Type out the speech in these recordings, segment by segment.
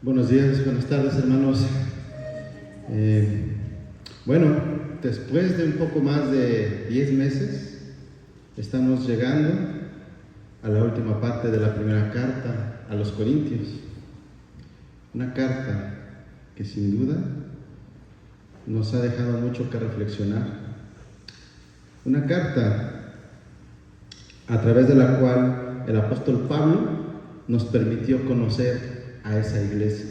Buenos días, buenas tardes, hermanos. Bueno, después de un poco más de 10 meses, estamos llegando a la última parte de la primera carta a los Corintios. Una carta que sin duda nos ha dejado mucho que reflexionar. Una carta a través de la cual el apóstol Pablo nos permitió conocer a esa iglesia.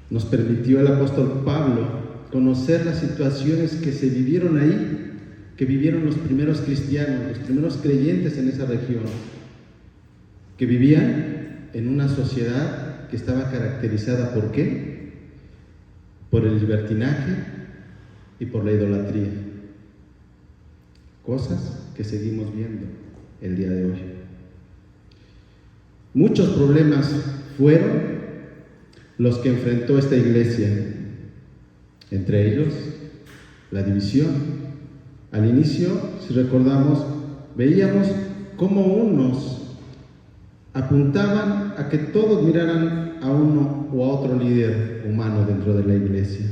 Nos permitió el apóstol Pablo conocer las situaciones que se vivieron ahí, que vivieron los primeros cristianos, los primeros creyentes en esa región, que vivían en una sociedad que estaba caracterizada ¿por qué? Por el libertinaje y por la idolatría. Cosas que seguimos viendo el día de hoy. Muchos problemas fueron los que enfrentó esta iglesia, entre ellos la división. Al inicio, si recordamos, veíamos cómo unos apuntaban a que todos miraran a uno o a otro líder humano dentro de la iglesia.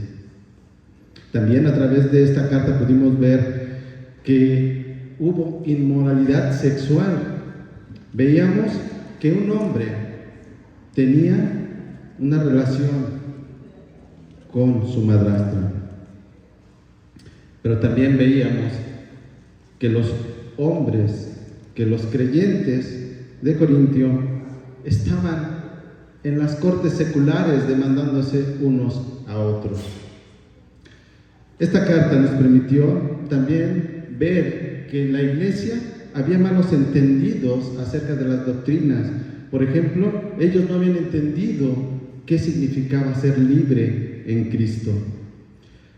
También a través de esta carta pudimos ver que hubo inmoralidad sexual. Veíamos que un hombre tenía una relación con su madrastra. Pero también veíamos que los hombres, que los creyentes de Corintio estaban en las cortes seculares demandándose unos a otros. Esta carta nos permitió también ver que en la iglesia había malos entendidos acerca de las doctrinas. Por ejemplo, ellos no habían entendido qué significaba ser libre en Cristo.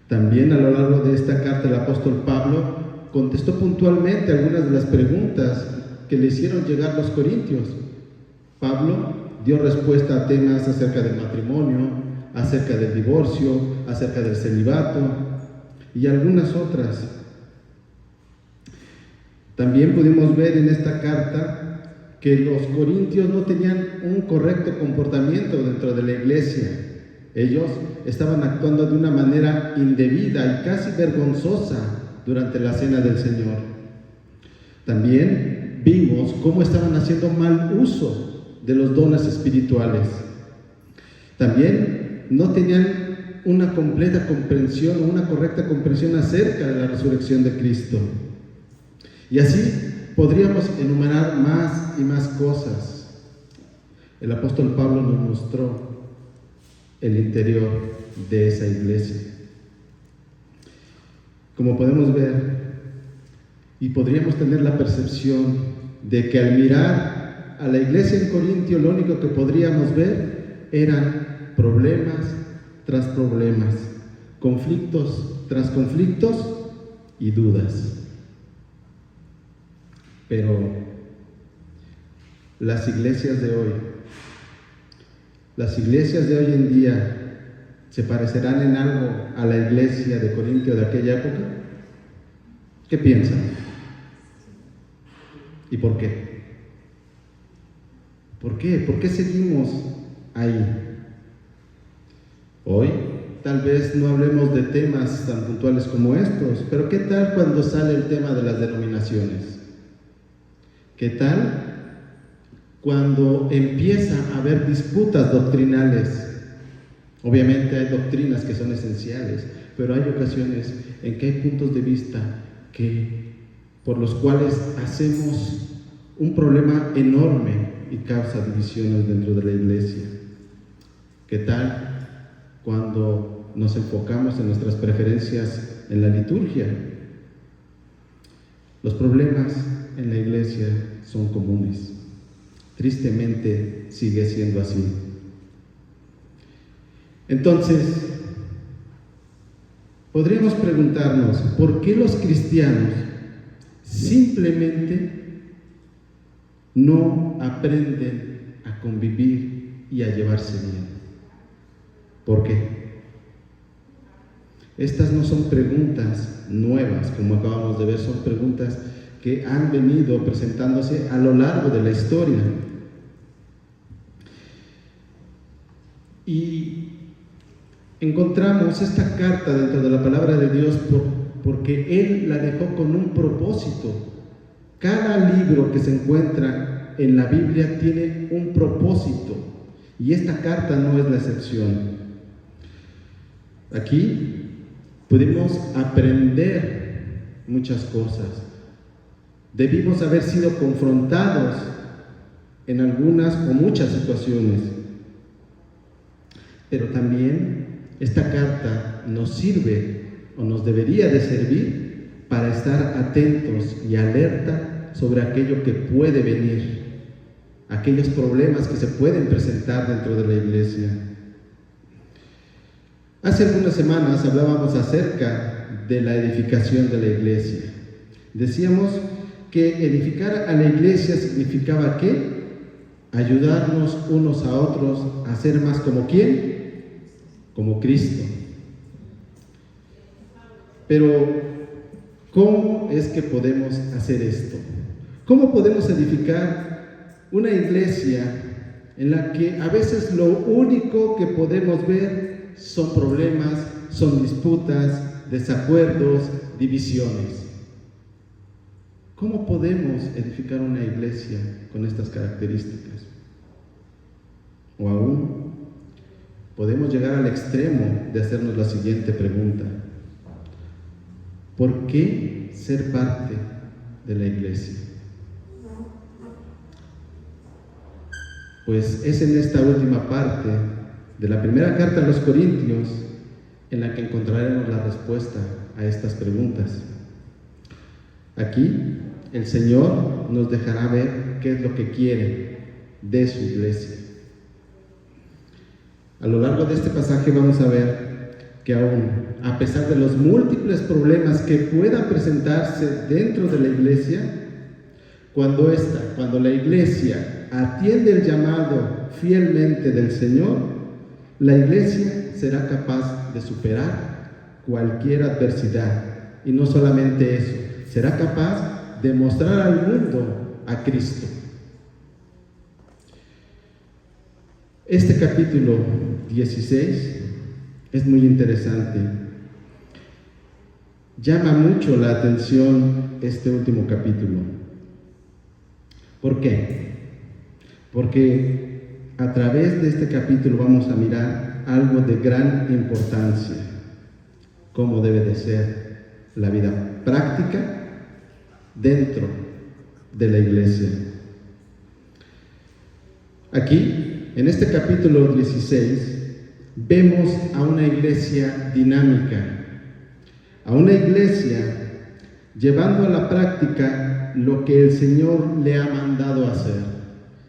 También a lo largo de esta carta el apóstol Pablo contestó puntualmente algunas de las preguntas que le hicieron llegar los corintios. Pablo dio respuesta a temas acerca del matrimonio, acerca del divorcio, acerca del celibato y algunas otras. También pudimos ver en esta carta que los corintios no tenían un correcto comportamiento dentro de la iglesia. Ellos estaban actuando de una manera indebida y casi vergonzosa durante la cena del Señor. También vimos cómo estaban haciendo mal uso de los dones espirituales. También no tenían una completa comprensión o una correcta comprensión acerca de la resurrección de Cristo. Y así podríamos enumerar más y más cosas. El apóstol Pablo nos mostró el interior de esa iglesia. Como podemos ver, y podríamos tener la percepción de que al mirar a la iglesia en Corintio, lo único que podríamos ver eran problemas tras problemas, conflictos tras conflictos y dudas. Pero las iglesias de hoy en día, ¿se parecerán en algo a la iglesia de Corintio de aquella época? ¿Qué piensan? ¿Y por qué? ¿Por qué? ¿Por qué seguimos ahí? Hoy tal vez no hablemos de temas tan puntuales como estos, pero ¿qué tal cuando sale el tema de las denominaciones? ¿Qué tal cuando empieza a haber disputas doctrinales? Obviamente hay doctrinas que son esenciales, pero hay ocasiones en que hay puntos de vista por los cuales hacemos un problema enorme y causa divisiones dentro de la iglesia. ¿Qué tal cuando nos enfocamos en nuestras preferencias en la liturgia? Los problemas en la iglesia son comunes. Tristemente sigue siendo así. Entonces, podríamos preguntarnos, ¿por qué los cristianos simplemente no aprenden a convivir y a llevarse bien? ¿Por qué? Estas no son preguntas nuevas, como acabamos de ver, son preguntas que han venido presentándose a lo largo de la historia. Y encontramos esta carta dentro de la palabra de Dios porque Él la dejó con un propósito. Cada libro que se encuentra en la Biblia tiene un propósito y esta carta no es la excepción. Aquí pudimos aprender muchas cosas. Debimos haber sido confrontados en algunas o muchas situaciones, pero también esta carta nos sirve o nos debería de servir para estar atentos y alerta sobre aquello que puede venir, aquellos problemas que se pueden presentar dentro de la iglesia. Hace algunas semanas hablábamos acerca de la edificación de la iglesia. Decíamos que edificar a la iglesia significaba ¿qué? Ayudarnos unos a otros a ser más como ¿quién? Como Cristo. Pero, ¿cómo es que podemos hacer esto? ¿Cómo podemos edificar una iglesia en la que a veces lo único que podemos ver son problemas, son disputas, desacuerdos, divisiones? ¿Cómo podemos edificar una iglesia con estas características? O aún, podemos llegar al extremo de hacernos la siguiente pregunta: ¿por qué ser parte de la iglesia? Pues es en esta última parte de la primera carta a los Corintios en la que encontraremos la respuesta a estas preguntas. Aquí el Señor nos dejará ver qué es lo que quiere de su iglesia. A lo largo de este pasaje vamos a ver que aún, a pesar de los múltiples problemas que puedan presentarse dentro de la iglesia, cuando la iglesia atiende el llamado fielmente del Señor, la iglesia será capaz de superar cualquier adversidad. Y no solamente eso, será capaz de mostrar al mundo a Cristo. Este capítulo 16 es muy interesante. Llama mucho la atención este último capítulo. ¿Por qué? Porque a través de este capítulo vamos a mirar algo de gran importancia: cómo debe de ser la vida práctica dentro de la iglesia. Aquí, en este capítulo 16, vemos a una iglesia dinámica, a una iglesia llevando a la práctica lo que el Señor le ha mandado hacer.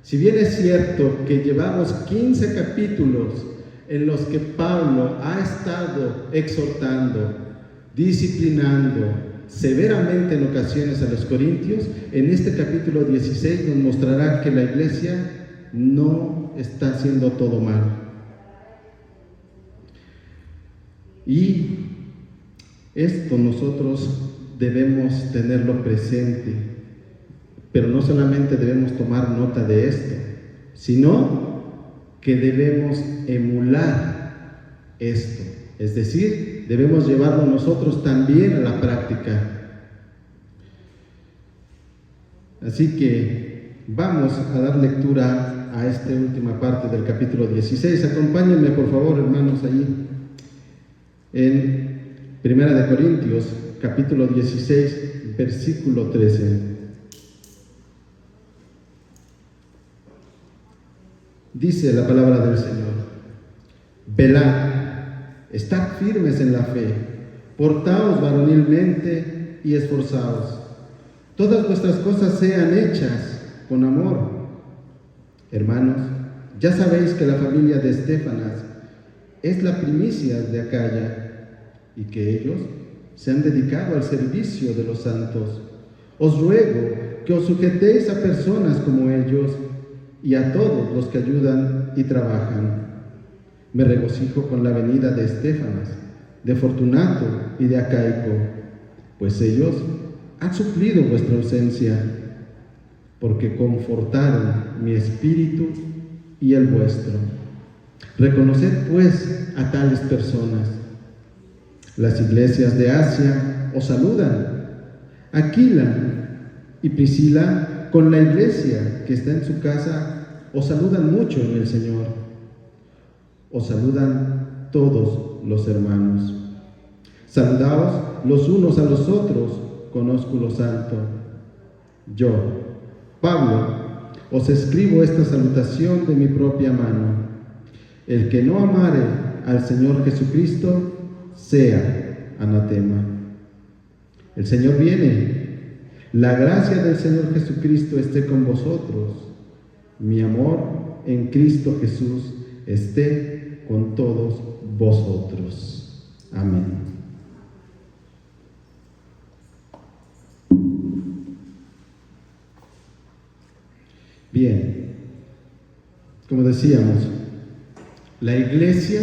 Si bien es cierto que llevamos 15 capítulos en los que Pablo ha estado exhortando, disciplinando severamente en ocasiones a los corintios, en este capítulo 16 nos mostrará que la iglesia no está haciendo todo mal. Y esto nosotros debemos tenerlo presente, pero no solamente debemos tomar nota de esto, sino que debemos emular esto, es decir, debemos llevarlo nosotros también a la práctica. Así que vamos a dar lectura a esta última parte del capítulo 16. Acompáñenme, por favor, hermanos, allí en Primera de Corintios, capítulo 16, versículo 13. Dice la palabra del Señor: velad, estad firmes en la fe, portaos varonilmente y esforzaos. Todas vuestras cosas sean hechas con amor. Hermanos, ya sabéis que la familia de Estéfanas es la primicia de Acaya y que ellos se han dedicado al servicio de los santos. Os ruego que os sujetéis a personas como ellos y a todos los que ayudan y trabajan. Me regocijo con la venida de Estéfanas, de Fortunato y de Acaico, pues ellos han suplido vuestra ausencia, porque confortaron mi espíritu y el vuestro. Reconoced pues a tales personas. Las iglesias de Asia os saludan. Aquila y Priscila con la iglesia que está en su casa os saludan mucho en el Señor. Os saludan todos los hermanos. Saludaos los unos a los otros con ósculo santo. Yo, Pablo, os escribo esta salutación de mi propia mano. El que no amare al Señor Jesucristo, sea anatema. El Señor viene. La gracia del Señor Jesucristo esté con vosotros. Mi amor en Cristo Jesús esté con todos vosotros. Amén. Bien, como decíamos, la iglesia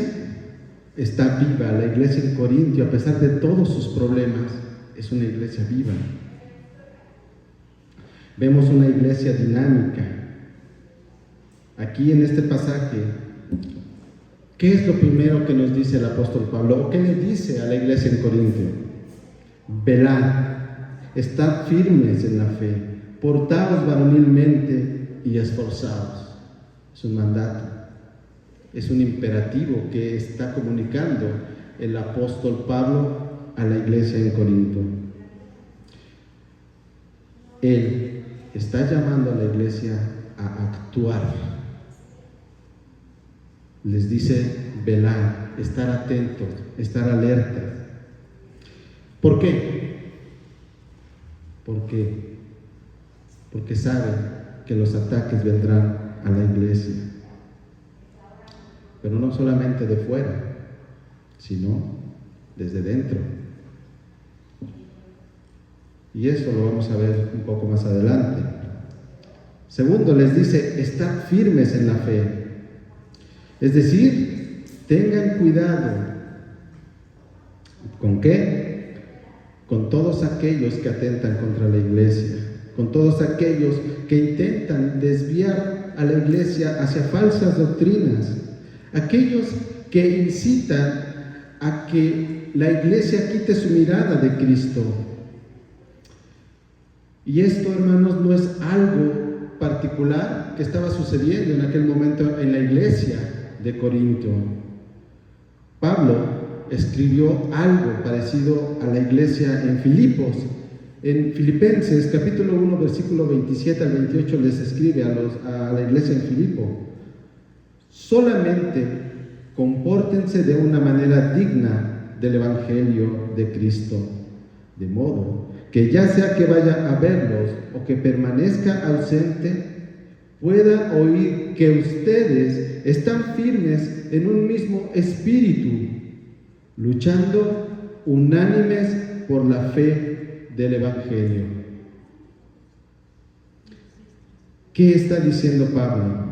está viva. La iglesia de Corintio, a pesar de todos sus problemas, es una iglesia viva. Vemos una iglesia dinámica. Aquí en este pasaje, ¿qué es lo primero que nos dice el apóstol Pablo? ¿O qué le dice a la iglesia en Corintio? Velad, estad firmes en la fe, portaos varonilmente y esforzados. Es un mandato, es un imperativo que está comunicando el apóstol Pablo a la iglesia en Corinto. Él está llamando a la iglesia a actuar. Les dice velar, estar atentos, estar alertas. ¿Por qué? Porque saben que los ataques vendrán a la iglesia, pero no solamente de fuera, sino desde dentro. Y eso lo vamos a ver un poco más adelante. Segundo, les dice, estad firmes en la fe. Es decir, tengan cuidado. ¿Con qué? Con todos aquellos que atentan contra la iglesia, con todos aquellos que intentan desviar a la iglesia hacia falsas doctrinas, aquellos que incitan a que la iglesia quite su mirada de Cristo. Y esto, hermanos, no es algo particular que estaba sucediendo en aquel momento en la iglesia de Corinto. Pablo escribió algo parecido a la iglesia en Filipos. En Filipenses capítulo 1 versículo 27 al 28 les escribe a la iglesia en Filipo: solamente compórtense de una manera digna del evangelio de Cristo, de modo que ya sea que vaya a verlos o que permanezca ausente, pueda oír que ustedes están firmes en un mismo espíritu, luchando unánimes por la fe del evangelio. ¿Qué está diciendo Pablo?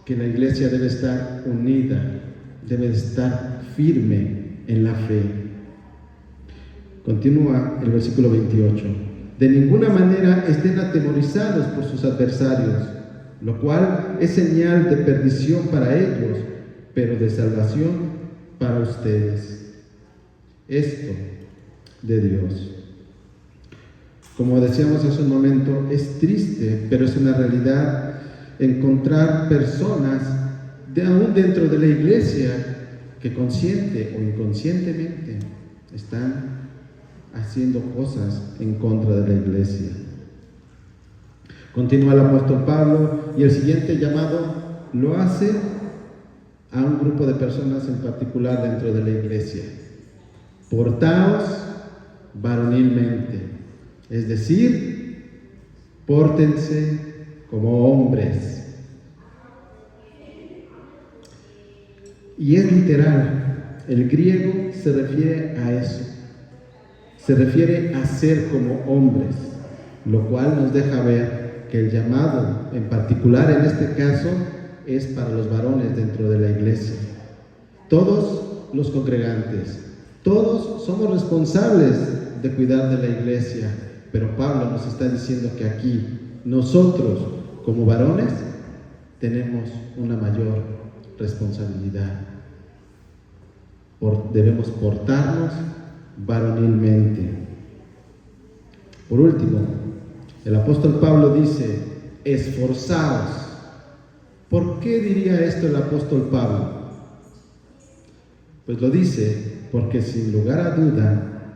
Que la iglesia debe estar unida, debe estar firme en la fe. Continúa el versículo 28. De ninguna manera estén atemorizados por sus adversarios, lo cual es señal de perdición para ellos, pero de salvación para ustedes. Esto de Dios. Como decíamos hace un momento, es triste, pero es una realidad encontrar personas aún dentro de la iglesia que consciente o inconscientemente están haciendo cosas en contra de la iglesia. Continúa el apóstol Pablo y el siguiente llamado lo hace a un grupo de personas en particular dentro de la iglesia. Portaos varonilmente, es decir, pórtense como hombres. Y es literal, el griego se refiere a eso. Se refiere a ser como hombres, lo cual nos deja ver que el llamado, en particular en este caso, es para los varones dentro de la iglesia. Todos los congregantes, todos somos responsables de cuidar de la iglesia, pero Pablo nos está diciendo que aquí nosotros, como varones, tenemos una mayor responsabilidad. Debemos portarnos varonilmente. Por último, el apóstol Pablo dice: esforzaos. ¿Por qué diría esto el apóstol Pablo? Pues lo dice porque sin lugar a duda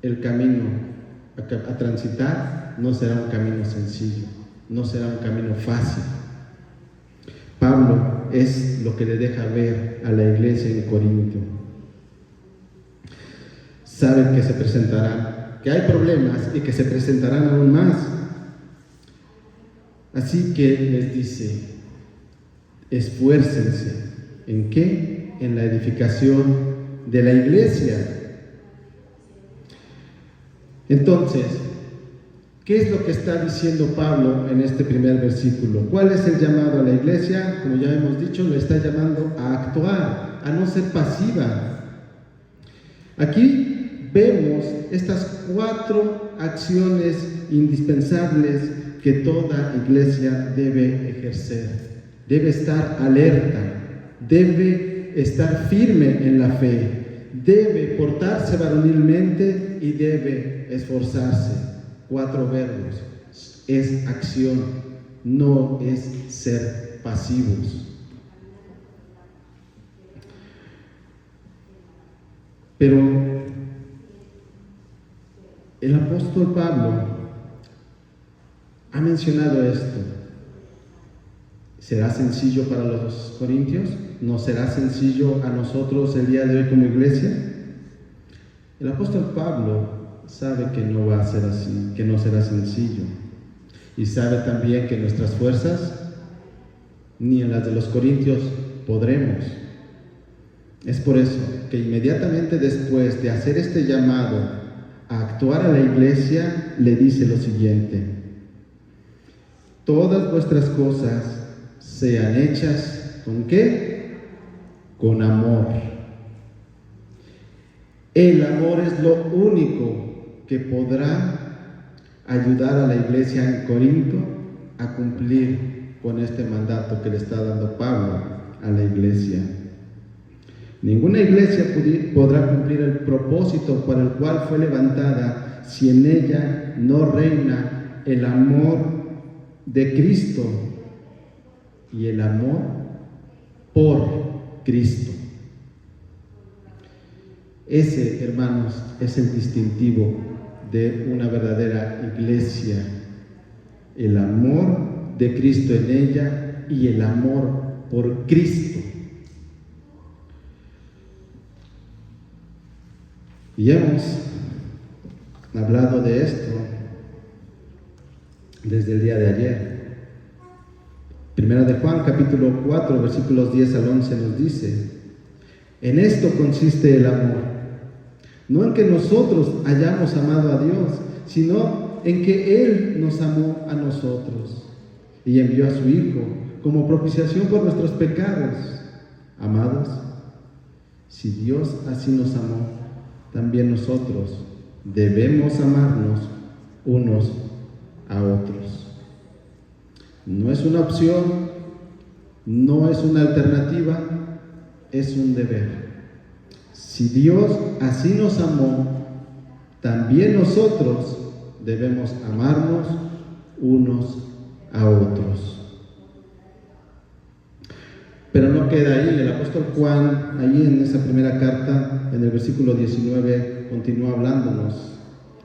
el camino a transitar no será un camino sencillo, no será un camino fácil. Pablo es lo que le deja ver a la iglesia en Corinto. Sabe que se presentarán, que hay problemas y que se presentarán aún más. Así que les dice: esfuércense. ¿En qué? En la edificación de la iglesia. Entonces, ¿qué es lo que está diciendo Pablo en este primer versículo? ¿Cuál es el llamado a la iglesia? Como ya hemos dicho, le está llamando a actuar, a no ser pasiva. Aquí vemos estas 4 acciones indispensables que toda iglesia debe ejercer. Debe estar alerta, debe estar firme en la fe, debe portarse varonilmente y debe esforzarse. 4 verbos. Es acción, no es ser pasivos. Pero el apóstol Pablo ha mencionado esto. ¿Será sencillo para los corintios? ¿No será sencillo a nosotros el día de hoy como iglesia? El apóstol Pablo sabe que no va a ser así, que no será sencillo. Y sabe también que nuestras fuerzas, ni en las de los corintios, podremos. Es por eso que inmediatamente después de hacer este llamado a actuar a la iglesia, le dice lo siguiente: todas vuestras cosas sean hechas, ¿con qué? Con amor. El amor es lo único que podrá ayudar a la iglesia en Corinto a cumplir con este mandato que le está dando Pablo a la iglesia. Ninguna iglesia podrá cumplir el propósito para el cual fue levantada si en ella no reina el amor de Cristo y el amor por Cristo. Ese, hermanos, es el distintivo de una verdadera iglesia: el amor de Cristo en ella y el amor por Cristo. Y hemos hablado de esto desde el día de ayer. Primera de Juan, capítulo 4, versículos 10 al 11 nos dice: en esto consiste el amor, no en que nosotros hayamos amado a Dios, sino en que Él nos amó a nosotros y envió a su Hijo como propiciación por nuestros pecados. Amados, si Dios así nos amó, también nosotros debemos amarnos unos a otros. No es una opción, no es una alternativa, es un deber. Si Dios así nos amó, también nosotros debemos amarnos unos a otros. Pero no queda ahí. El apóstol Juan, ahí en esa primera carta, en el versículo 19, continúa hablándonos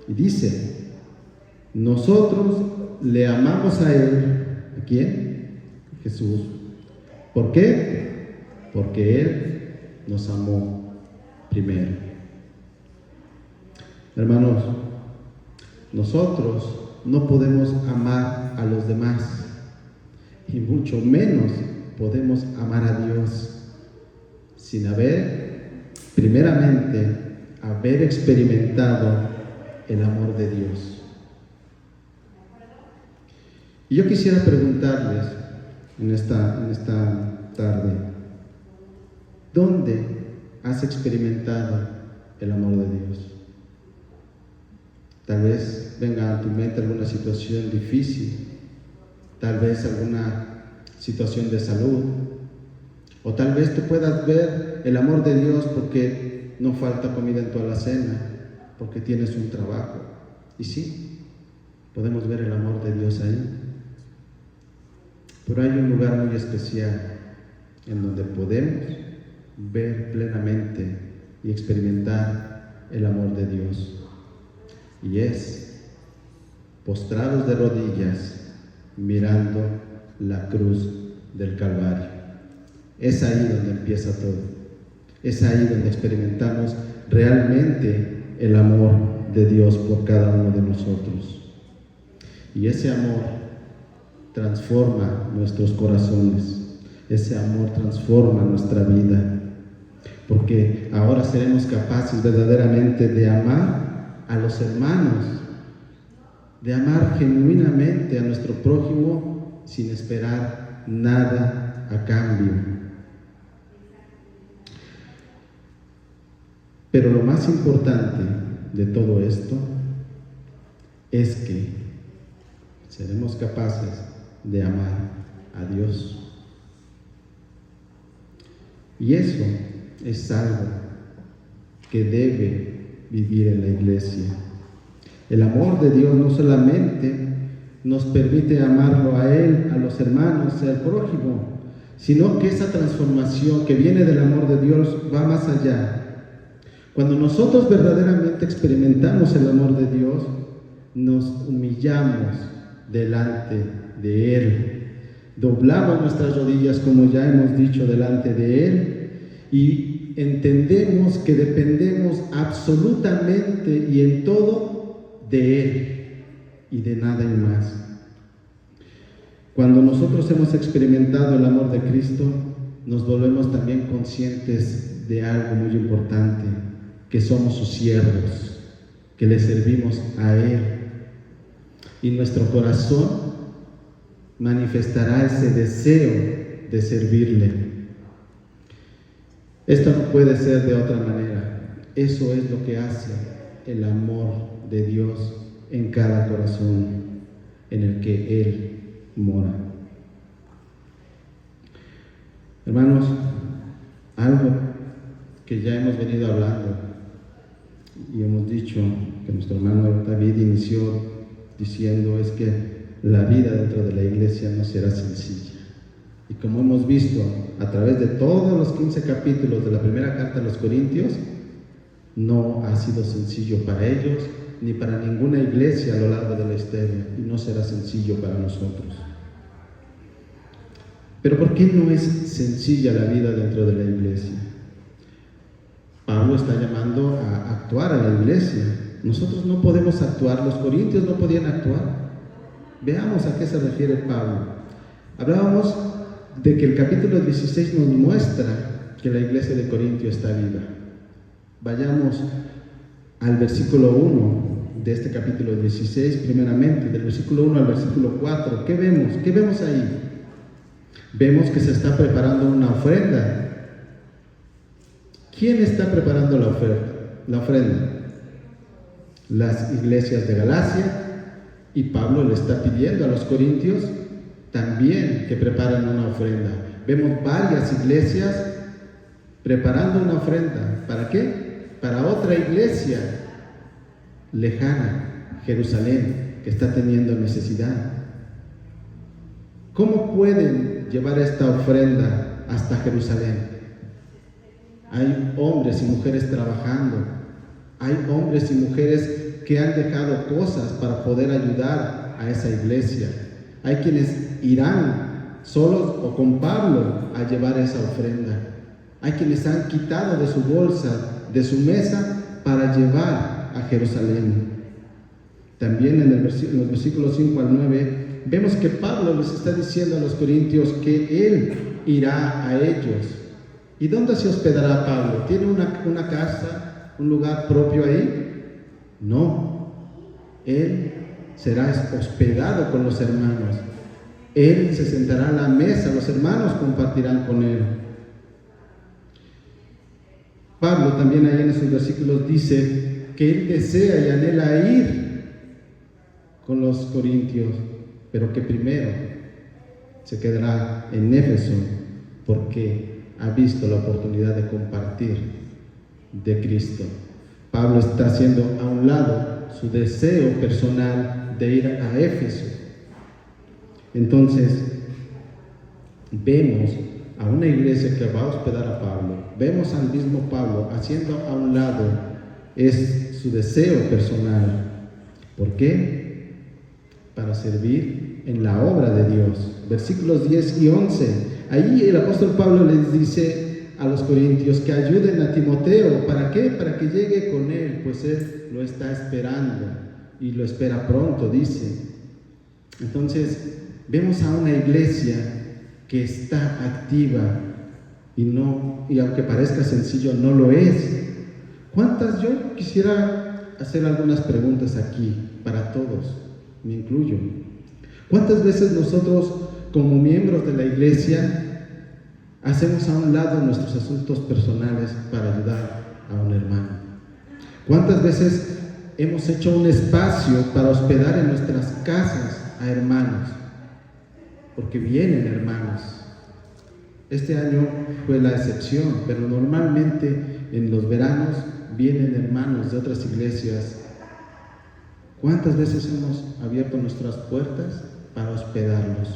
y dice: nosotros le amamos a Él. ¿A quién? Jesús. ¿Por qué? Porque Él nos amó primero. Hermanos, nosotros no podemos amar a los demás, y mucho menos podemos amar a Dios sin primeramente, haber experimentado el amor de Dios. Y yo quisiera preguntarles en esta tarde: ¿dónde has experimentado el amor de Dios? Tal vez venga a tu mente alguna situación difícil, tal vez alguna situación de salud. O tal vez tú puedas ver el amor de Dios porque no falta comida en tu alacena, porque tienes un trabajo. Y sí, podemos ver el amor de Dios ahí. Pero hay un lugar muy especial en donde podemos ver plenamente y experimentar el amor de Dios. Y es postrados de rodillas, mirando la cruz del Calvario. Es ahí donde empieza todo. Es ahí donde experimentamos realmente el amor de Dios por cada uno de nosotros. Y ese amor transforma nuestros corazones. Ese amor transforma nuestra vida. Porque ahora seremos capaces verdaderamente de amar a los hermanos, de amar genuinamente a nuestro prójimo sin esperar nada a cambio. Pero lo más importante de todo esto es que seremos capaces de amar a Dios. Y eso es algo que debe vivir en la iglesia. El amor de Dios no solamente nos permite amarlo a Él, a los hermanos, al prójimo, sino que esa transformación que viene del amor de Dios va más allá. Cuando nosotros verdaderamente experimentamos el amor de Dios, nos humillamos delante de Él, doblamos nuestras rodillas, como ya hemos dicho, delante de Él, y entendemos que dependemos absolutamente y en todo de Él y de nada más. Cuando nosotros hemos experimentado el amor de Cristo, nos volvemos también conscientes de algo muy importante, que somos sus siervos, que le servimos a Él. Y nuestro corazón manifestará ese deseo de servirle. Esto no puede ser de otra manera. Eso es lo que hace el amor de Dios en cada corazón en el que Él mora. Hermanos, algo que ya hemos venido hablando y hemos dicho que nuestro hermano David inició diciendo es que la vida dentro de la iglesia no será sencilla. Y como hemos visto a través de todos los 15 capítulos de la primera carta a los Corintios, no ha sido sencillo para ellos ni para ninguna iglesia a lo largo de la historia, y no será sencillo para nosotros. Pero ¿por qué no es sencilla la vida dentro de la iglesia? Pablo está llamando a actuar a la iglesia. Nosotros no podemos actuar, los corintios no podían actuar. Veamos a qué se refiere Pablo. Hablábamos de que el capítulo 16 nos muestra que la iglesia de Corintio está viva. Vayamos al versículo 1 de este capítulo 16, primeramente, del versículo 1 al versículo 4. ¿Qué vemos? ¿Qué vemos ahí? Vemos que se está preparando una ofrenda. ¿Quién está preparando la ofrenda? Las iglesias de Galacia, y Pablo le está pidiendo a los corintios también que preparen una ofrenda. Vemos varias iglesias preparando una ofrenda. ¿Para qué? Para otra iglesia lejana, Jerusalén, que está teniendo necesidad. ¿Cómo pueden llevar esta ofrenda hasta Jerusalén? Hay hombres y mujeres trabajando. Hay hombres y mujeres que han dejado cosas para poder ayudar a esa iglesia. Hay quienes irán solos o con Pablo a llevar esa ofrenda. Hay quienes han quitado de su bolsa, de su mesa, para llevar a Jerusalén. También en los versículos 5 al 9 vemos que Pablo les está diciendo a los corintios que él irá a ellos. ¿Y dónde se hospedará Pablo? ¿Tiene una casa, un lugar propio ahí? No, él será hospedado con los hermanos. Él se sentará a la mesa, los hermanos compartirán con él. Pablo también ahí en esos versículos dice que él desea y anhela ir con los corintios, pero que primero se quedará en Éfeso porque ha visto la oportunidad de compartir de Cristo. Pablo está haciendo a un lado su deseo personal de ir a Éfeso. Entonces, vemos a una iglesia que va a hospedar a Pablo, vemos al mismo Pablo haciendo a un lado es su deseo personal. ¿Por qué? Para servir en la obra de Dios. Versículos 10 y 11. Ahí el apóstol Pablo les dice a los corintios que ayuden a Timoteo. ¿Para qué? Para que llegue con él, pues él lo está esperando y lo espera pronto, dice. Entonces, vemos a una iglesia que está activa y aunque parezca sencillo, no lo es. Yo quisiera hacer algunas preguntas aquí para todos, me incluyo. ¿Cuántas veces nosotros, como miembros de la iglesia, hacemos a un lado nuestros asuntos personales para ayudar a un hermano? ¿Cuántas veces hemos hecho un espacio para hospedar en nuestras casas a hermanos? Porque vienen hermanos. Este año fue la excepción, pero normalmente en los veranos vienen hermanos de otras iglesias. ¿Cuántas veces hemos abierto nuestras puertas para hospedarlos,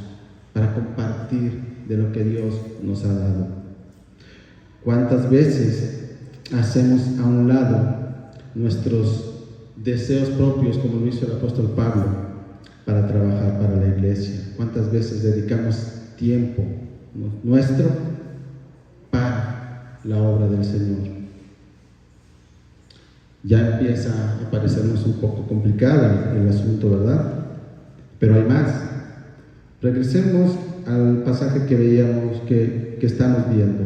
para compartir de lo que Dios nos ha dado? ¿Cuántas veces hacemos a un lado nuestros deseos propios, como lo hizo el apóstol Pablo, para trabajar para la iglesia? ¿Cuántas veces dedicamos tiempo nuestro para la obra del Señor? Ya empieza a parecernos un poco complicado el asunto, ¿verdad? Pero hay más. Regresemos al pasaje que veíamos, que estamos viendo.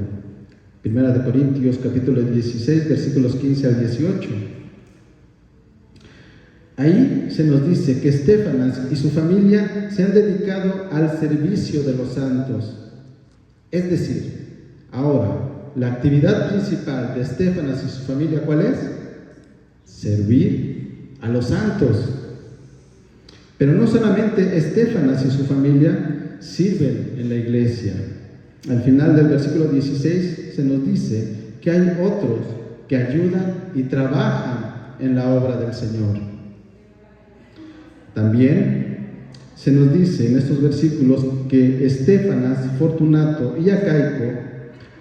Primera de Corintios, capítulo 16, versículos 15 al 18. Ahí se nos dice que Estéfanas y su familia se han dedicado al servicio de los santos. Es decir, ahora, la actividad principal de Estéfanas y su familia, ¿cuál es? Servir a los santos. Pero no solamente Estéfanas y su familia sirven en la iglesia. Al final del versículo 16 se nos dice que hay otros que ayudan y trabajan en la obra del Señor. También se nos dice en estos versículos que Estéfanas, Fortunato y Acaico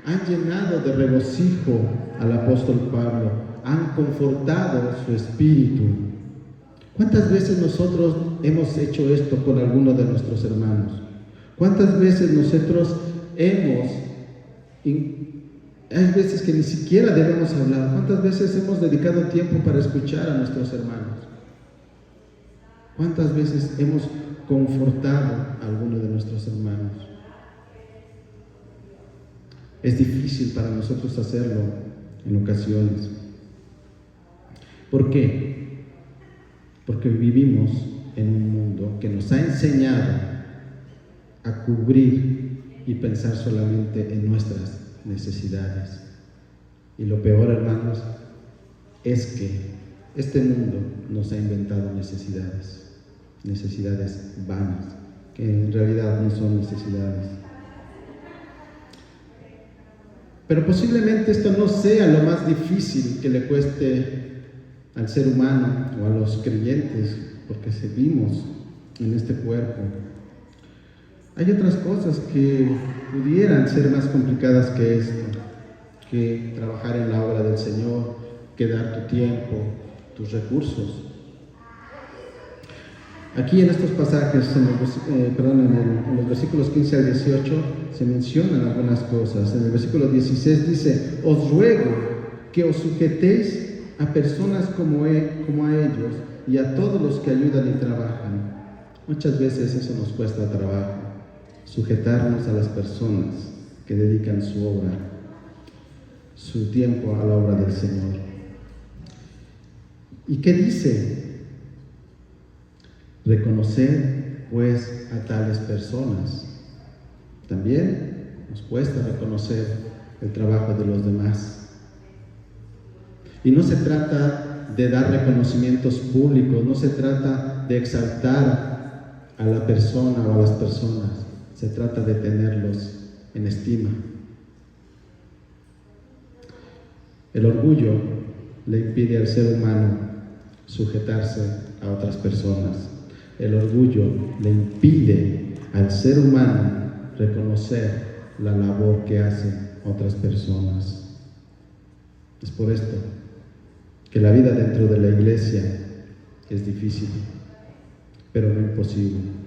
han llenado de regocijo al apóstol Pablo, han confortado su espíritu. ¿Cuántas veces nosotros hemos hecho esto con alguno de nuestros hermanos? ¿Cuántas veces nosotros hay veces que ni siquiera debemos hablar? ¿Cuántas veces hemos dedicado tiempo para escuchar a nuestros hermanos? ¿Cuántas veces hemos confortado a alguno de nuestros hermanos? Es difícil para nosotros hacerlo en ocasiones. ¿Por qué? Porque vivimos en un mundo que nos ha enseñado a cubrir y pensar solamente en nuestras necesidades. Y lo peor, hermanos, es que este mundo nos ha inventado necesidades vanas, que en realidad no son necesidades. Pero posiblemente esto no sea lo más difícil que le cueste al ser humano o a los creyentes, porque seguimos en este cuerpo. Hay otras cosas que pudieran ser más complicadas que esto, que trabajar en la obra del Señor, que dar tu tiempo, tus recursos. Aquí en estos pasajes, en los versículos 15 al 18, se mencionan algunas cosas. En el versículo 16 dice: os ruego que os sujetéis a personas como a ellos y a todos los que ayudan y trabajan. Muchas veces eso nos cuesta trabajo, sujetarnos a las personas que dedican su obra, su tiempo a la obra del Señor. ¿Y qué dice? Reconocer pues a tales personas. También nos cuesta reconocer el trabajo de los demás. Y no se trata de dar reconocimientos públicos, no se trata de exaltar a la persona o a las personas, se trata de tenerlos en estima. El orgullo le impide al ser humano sujetarse a otras personas. El orgullo le impide al ser humano reconocer la labor que hacen otras personas. Es por esto que la vida dentro de la iglesia es difícil, pero no imposible.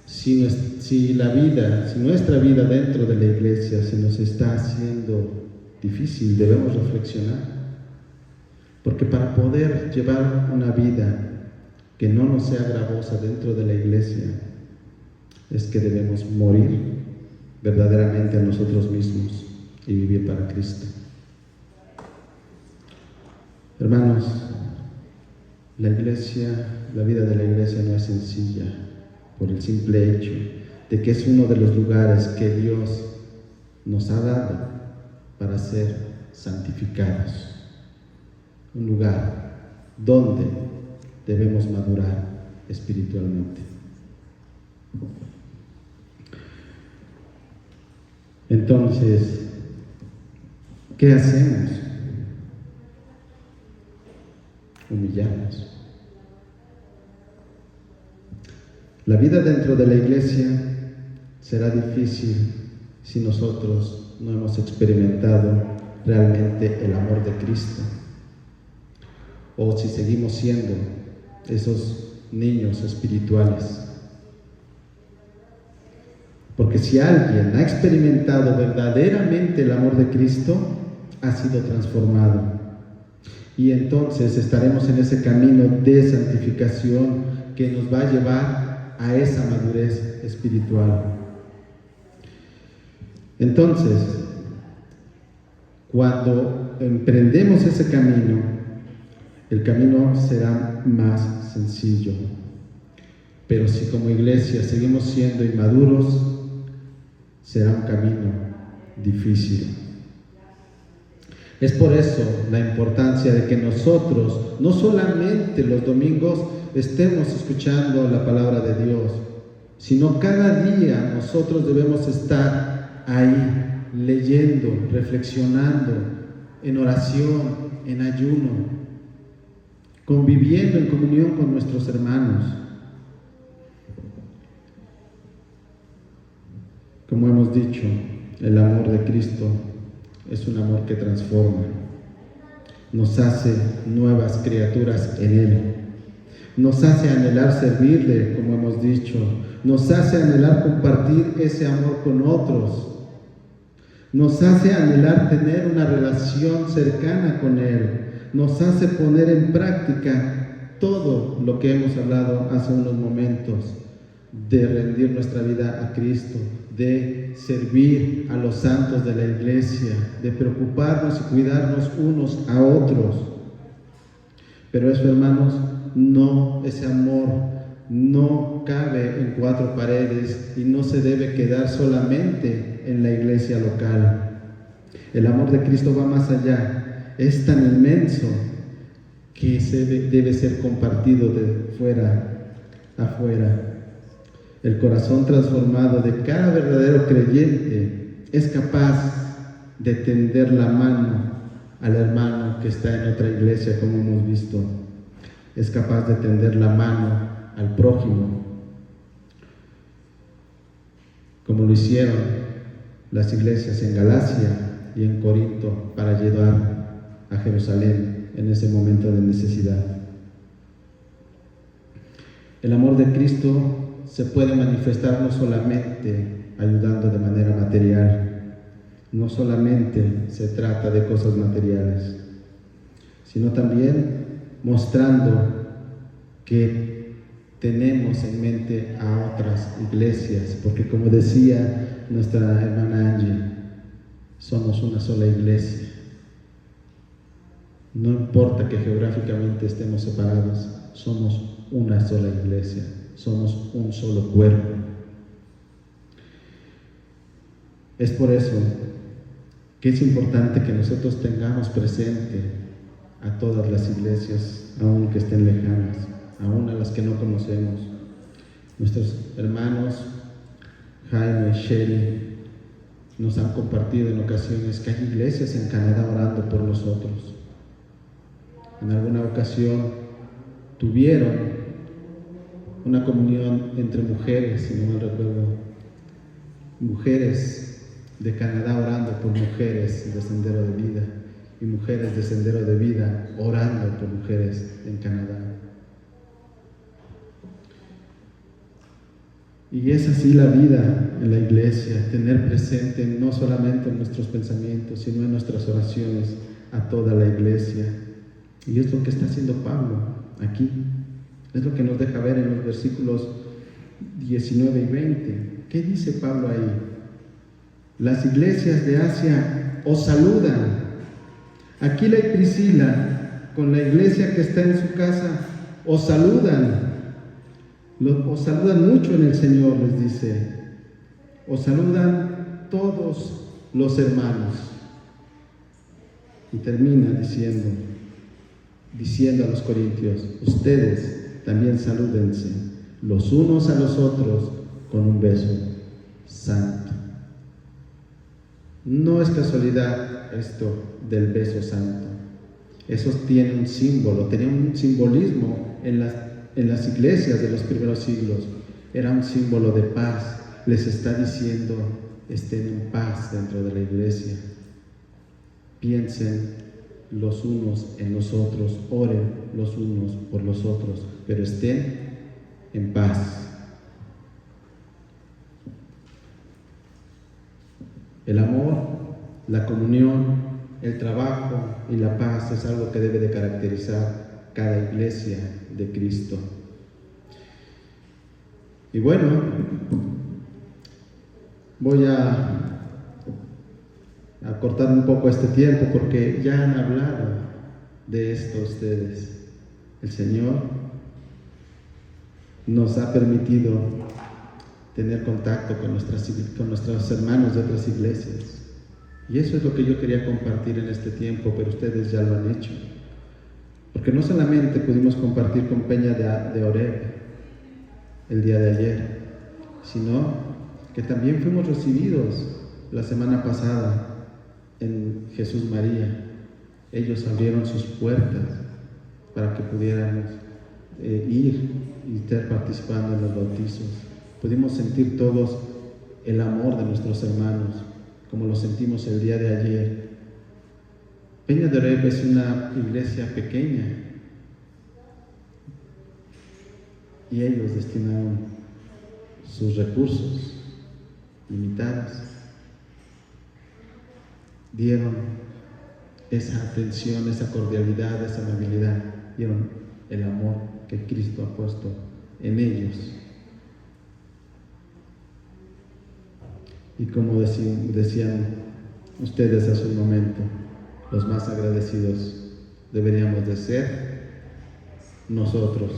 Si nuestra vida dentro de la iglesia se nos está haciendo difícil, debemos reflexionar. Porque para poder llevar una vida que no nos sea gravosa dentro de la iglesia, es que debemos morir verdaderamente a nosotros mismos y vivir para Cristo. Hermanos, la vida de la iglesia no es sencilla por el simple hecho de que es uno de los lugares que Dios nos ha dado para ser santificados. Un lugar donde debemos madurar espiritualmente. Entonces, ¿qué hacemos? Humillarnos. La vida dentro de la iglesia será difícil si nosotros no hemos experimentado realmente el amor de Cristo, o si seguimos siendo esos niños espirituales. Porque si alguien ha experimentado verdaderamente el amor de Cristo, ha sido transformado. Y entonces estaremos en ese camino de santificación que nos va a llevar a esa madurez espiritual. Entonces, cuando emprendemos ese camino, el camino será más sencillo. Pero si como iglesia seguimos siendo inmaduros, será un camino difícil. Es por eso la importancia de que nosotros, no solamente los domingos, estemos escuchando la palabra de Dios, sino cada día nosotros debemos estar ahí, leyendo, reflexionando, en oración, en ayuno, conviviendo en comunión con nuestros hermanos. Como hemos dicho, el amor de Cristo es un amor que transforma, nos hace nuevas criaturas en Él, nos hace anhelar servirle, como hemos dicho, nos hace anhelar compartir ese amor con otros, nos hace anhelar tener una relación cercana con Él, nos hace poner en práctica todo lo que hemos hablado hace unos momentos, de rendir nuestra vida a Cristo, de servir a los santos de la iglesia, de preocuparnos y cuidarnos unos a otros. Pero eso, hermanos, ese amor no cabe en cuatro paredes y no se debe quedar solamente en la iglesia local. El amor de Cristo va más allá, es tan inmenso que debe ser compartido de fuera a afuera. El corazón transformado de cada verdadero creyente es capaz de tender la mano al hermano que está en otra iglesia, como hemos visto. Es capaz de tender la mano al prójimo, como lo hicieron las iglesias en Galacia y en Corinto para llevar a Jerusalén en ese momento de necesidad. El amor de Cristo se puede manifestar no solamente ayudando de manera material, no solamente se trata de cosas materiales, sino también mostrando que tenemos en mente a otras iglesias, porque como decía nuestra hermana Angie, somos una sola iglesia. No importa que geográficamente estemos separados, somos una sola iglesia. Somos un solo cuerpo. Es por eso que es importante que nosotros tengamos presente a todas las iglesias, aunque estén lejanas. aún a las que no conocemos. Nuestros hermanos Jaime y Sherry nos han compartido en ocasiones que hay iglesias en Canadá orando por nosotros. En alguna ocasión tuvieron una comunión entre mujeres, si no mal recuerdo, mujeres de Canadá orando por mujeres de Sendero de Vida y mujeres de Sendero de Vida orando por mujeres en Canadá. Y es así la vida en la iglesia, tener presente no solamente en nuestros pensamientos, sino en nuestras oraciones a toda la iglesia. Y es lo que está haciendo Pablo aquí. Es lo que nos deja ver en los versículos 19 y 20. ¿Qué dice Pablo ahí? Las iglesias de Asia os saludan. Aquila y Priscila, con la iglesia que está en su casa, os saludan. Os saludan mucho en el Señor, les dice. Os saludan todos los hermanos. Y termina diciendo a los corintios, ustedes también salúdense los unos a los otros con un beso santo. No es casualidad esto del beso santo. Eso tiene un símbolo, tenía un simbolismo en las iglesias de los primeros siglos. Era un símbolo de paz. Les está diciendo, estén en paz dentro de la iglesia. Piensen los unos en los otros, oren los unos por los otros, pero estén en paz. El amor, la comunión, el trabajo y la paz es algo que debe de caracterizar cada iglesia de Cristo. Y bueno, voy a cortar un poco este tiempo porque ya han hablado de esto ustedes. El Señor nos ha permitido tener contacto con nuestros hermanos de otras iglesias. Y eso es lo que yo quería compartir en este tiempo, pero ustedes ya lo han hecho. Porque no solamente pudimos compartir con Peña de Oreb el día de ayer, sino que también fuimos recibidos la semana pasada en Jesús María. Ellos abrieron sus puertas para que pudiéramos ir y estar participando en los bautizos. Pudimos sentir todos el amor de nuestros hermanos, como lo sentimos el día de ayer. Peña de Oreb es una iglesia pequeña y ellos destinaron sus recursos limitados, dieron esa atención, esa cordialidad, esa amabilidad, dieron el amor que Cristo ha puesto en ellos. Y como decían ustedes hace un momento, los más agradecidos deberíamos de ser nosotros.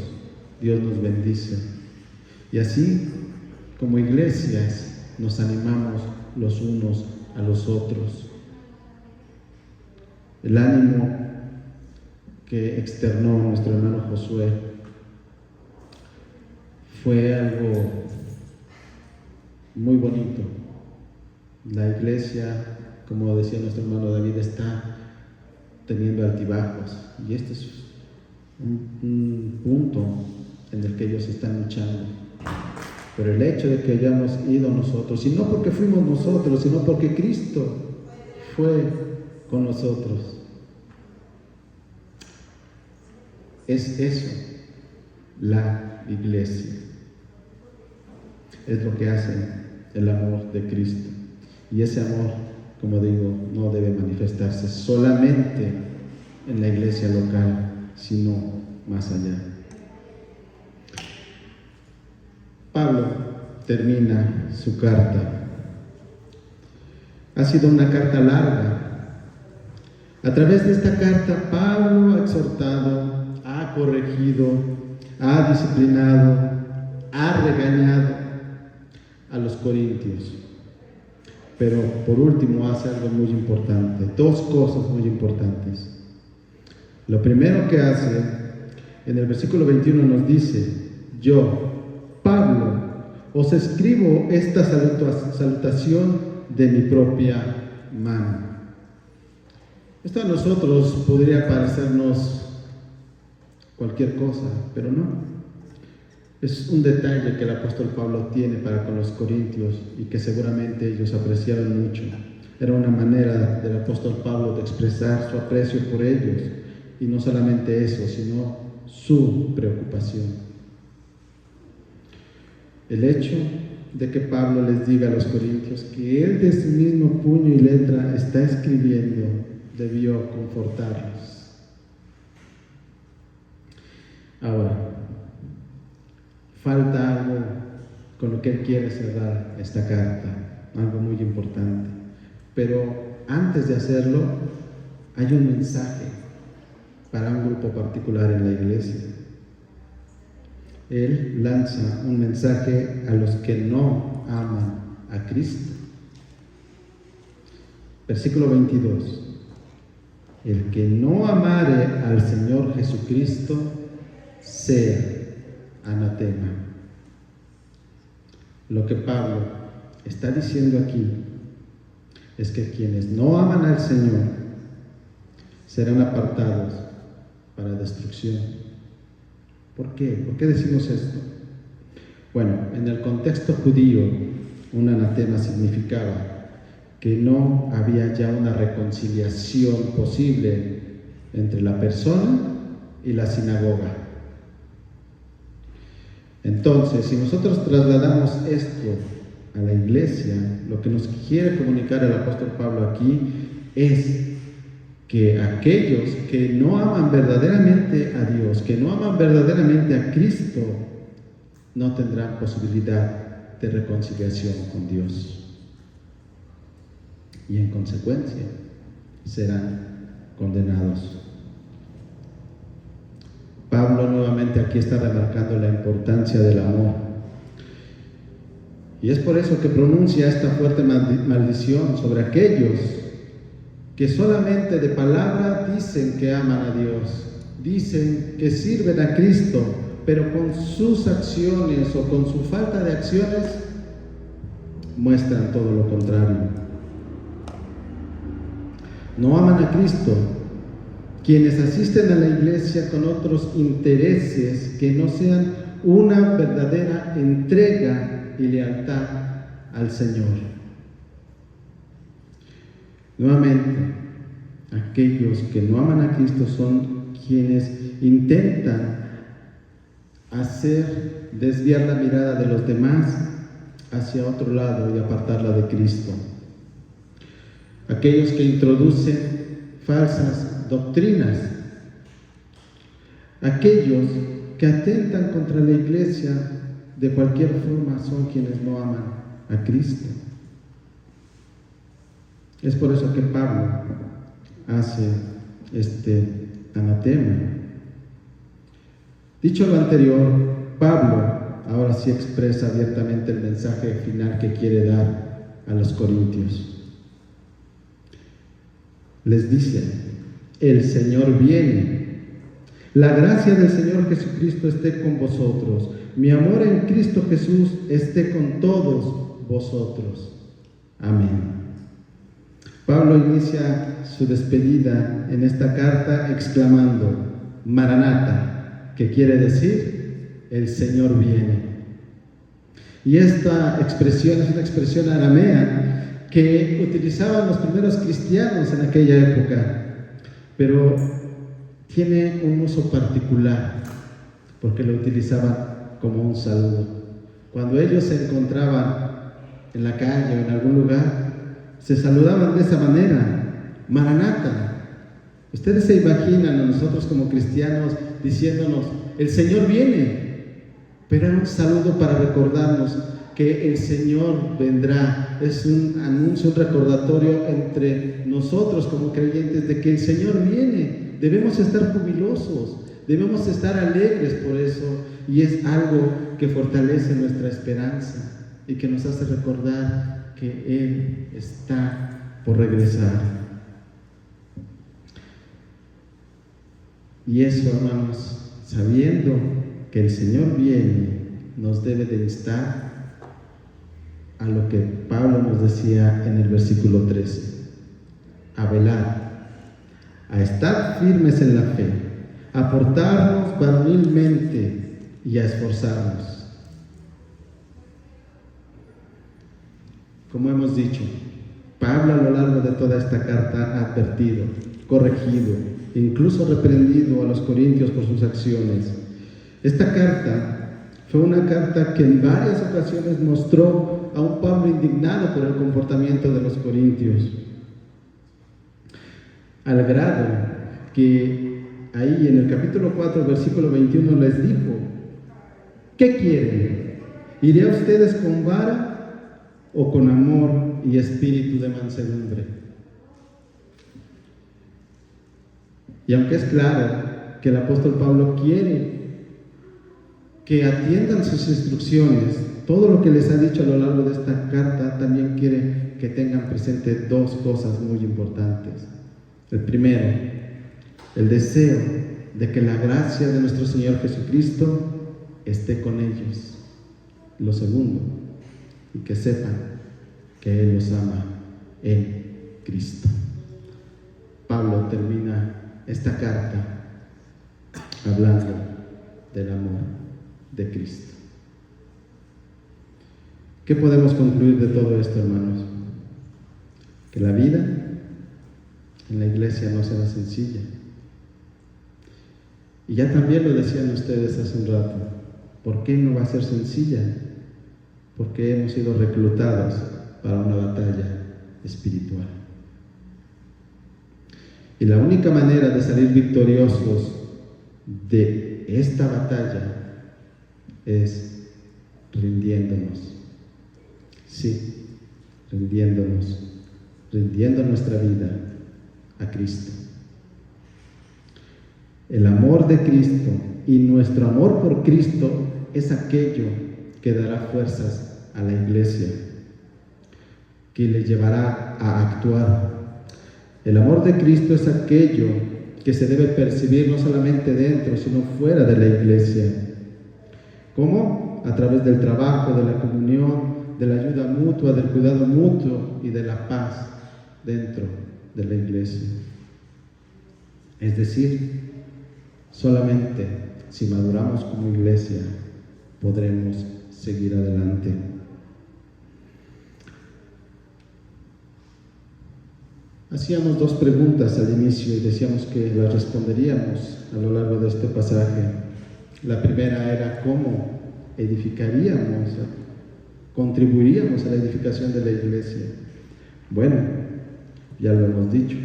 Dios nos bendice. Y así, como iglesias, nos animamos los unos a los otros. El ánimo que externó nuestro hermano Josué fue algo muy bonito. La iglesia, como decía nuestro hermano David, está teniendo altibajos, y este es un punto en el que ellos están luchando. Pero el hecho de que hayamos ido nosotros, y no porque fuimos nosotros, sino porque Cristo fue con nosotros, es eso, la iglesia. Es lo que hace el amor de Cristo. Y ese amor, como digo, no debe manifestarse solamente en la iglesia local, sino más allá. Pablo termina su carta. Ha sido una carta larga. A través de esta carta, Pablo ha exhortado, ha corregido, ha disciplinado, ha regañado a los corintios. Pero por último hace algo muy importante, dos cosas muy importantes. Lo primero que hace En el versículo 21 nos dice: yo, Pablo, os escribo esta salutación de mi propia mano. Esto a nosotros podría parecernos cualquier cosa, pero no. Es un detalle que el apóstol Pablo tiene para con los corintios y que seguramente ellos apreciaron mucho. Era una manera del apóstol Pablo de expresar su aprecio por ellos, y no solamente eso, sino su preocupación. El hecho de que Pablo les diga a los corintios que él de su mismo puño y letra está escribiendo debió confortarlos. Ahora, falta algo con lo que él quiere cerrar esta carta, algo muy importante. Pero antes de hacerlo, hay un mensaje para un grupo particular en la iglesia. Él lanza un mensaje a los que no aman a Cristo. Versículo 22. El que no amare al Señor Jesucristo sea anatema. Lo que Pablo está diciendo aquí es que quienes no aman al Señor serán apartados para destrucción. ¿Por qué? ¿Por qué decimos esto? Bueno, en el contexto judío, un anatema significaba que no había ya una reconciliación posible entre la persona y la sinagoga. Entonces, si nosotros trasladamos esto a la iglesia, lo que nos quiere comunicar el apóstol Pablo aquí es que aquellos que no aman verdaderamente a Dios, que no aman verdaderamente a Cristo, no tendrán posibilidad de reconciliación con Dios. Y en consecuencia serán condenados. Pablo nuevamente aquí está remarcando la importancia del amor. Y es por eso que pronuncia esta fuerte maldición sobre aquellos que solamente de palabra dicen que aman a Dios, dicen que sirven a Cristo, pero con sus acciones o con su falta de acciones muestran todo lo contrario. No aman a Cristo, quienes asisten a la iglesia con otros intereses que no sean una verdadera entrega y lealtad al Señor. Nuevamente, aquellos que no aman a Cristo son quienes intentan desviar la mirada de los demás hacia otro lado y apartarla de Cristo. Aquellos que introducen falsas doctrinas, aquellos que atentan contra la iglesia de cualquier forma son quienes no aman a Cristo. Es por eso que Pablo hace este anatema. Dicho lo anterior, Pablo ahora sí expresa abiertamente el mensaje final que quiere dar a los corintios. Les dice: el Señor viene. La gracia del Señor Jesucristo esté con vosotros. Mi amor en Cristo Jesús esté con todos vosotros. Amén. Pablo inicia su despedida en esta carta exclamando: Maranata, que quiere decir el Señor viene. Y esta expresión es una expresión aramea que utilizaban los primeros cristianos en aquella época, pero tiene un uso particular porque lo utilizaban como un saludo. Cuando ellos se encontraban en la calle o en algún lugar, se saludaban de esa manera: Maranata. Ustedes se imaginan a nosotros como cristianos diciéndonos: el Señor viene, pero era un saludo para recordarnos que el Señor vendrá. Es un anuncio, un recordatorio entre nosotros como creyentes de que el Señor viene. Debemos estar jubilosos, debemos estar alegres por eso, y es algo que fortalece nuestra esperanza y que nos hace recordar que Él está por regresar. Y eso, hermanos, sabiendo que el Señor viene, nos debe de instar a lo que Pablo nos decía en el versículo 13, a velar, a estar firmes en la fe, a portarnos varonilmente y a esforzarnos. Como hemos dicho, Pablo a lo largo de toda esta carta ha advertido, corregido, incluso reprendido a los corintios por sus acciones. Esta carta fue una carta que en varias ocasiones mostró a un Pablo indignado por el comportamiento de los corintios, al grado que ahí en el capítulo 4, versículo 21 les dijo: ¿qué quieren? ¿Iré a ustedes con vara o con amor y espíritu de mansedumbre? Y aunque es claro que el apóstol Pablo quiere que atiendan sus instrucciones, todo lo que les ha dicho a lo largo de esta carta, también quiere que tengan presente dos cosas muy importantes. El primero, el deseo de que la gracia de nuestro Señor Jesucristo esté con ellos. Lo segundo, y que sepan que Él los ama en Cristo. Pablo termina esta carta hablando del amor de Cristo. ¿Qué podemos concluir de todo esto, hermanos? Que la vida en la iglesia no será sencilla. Y ya también lo decían ustedes hace un rato. ¿Por qué no va a ser sencilla? Porque hemos sido reclutados para una batalla espiritual. Y la única manera de salir victoriosos de esta batalla es rindiéndonos. Sí, rindiendo nuestra vida a Cristo. El amor de Cristo y nuestro amor por Cristo es aquello que dará fuerzas a la iglesia, que le llevará a actuar. El amor de Cristo es aquello que se debe percibir no solamente dentro, sino fuera de la iglesia. ¿Cómo? A través del trabajo, de la comunión, de la ayuda mutua, del cuidado mutuo y de la paz dentro de la iglesia. Es decir, solamente si maduramos como iglesia podremos seguir adelante. Hacíamos dos preguntas al inicio y decíamos que las responderíamos a lo largo de este pasaje. La primera era cómo edificaríamos, contribuiríamos a la edificación de la iglesia. Bueno, ya lo hemos dicho,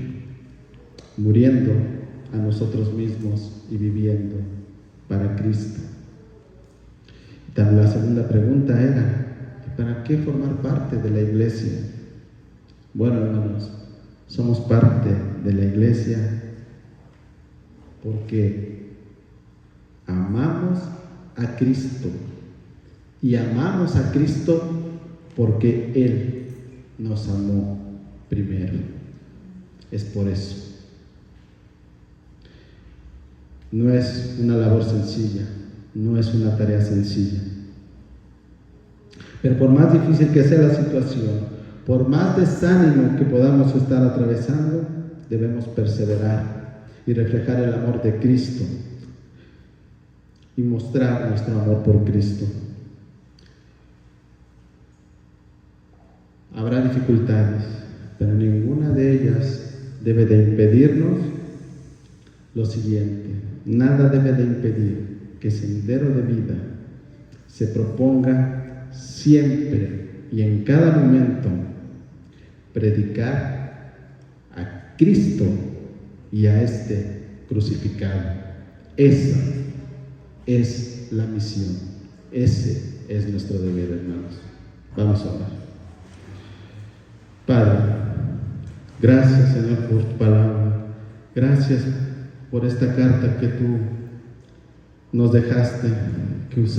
muriendo a nosotros mismos y viviendo para Cristo. También la segunda pregunta era, ¿para qué formar parte de la iglesia? Bueno, hermanos, somos parte de la iglesia porque amamos a Cristo y amamos a Cristo porque Él nos amó primero. Es por eso. No es una labor sencilla, no es una tarea sencilla. Pero por más difícil que sea la situación, por más desánimo que podamos estar atravesando, debemos perseverar y reflejar el amor de Cristo y mostrar nuestro amor por Cristo. Habrá dificultades, pero ninguna de ellas debe de impedirnos lo siguiente. Nada debe de impedir que Sendero de Vida se proponga siempre y en cada momento predicar a Cristo y a este crucificado. Esa es la misión, ese es nuestro deber, hermanos. Vamos a orar. Padre, gracias, Señor, por tu palabra. Gracias por esta carta que tú nos dejaste que usar.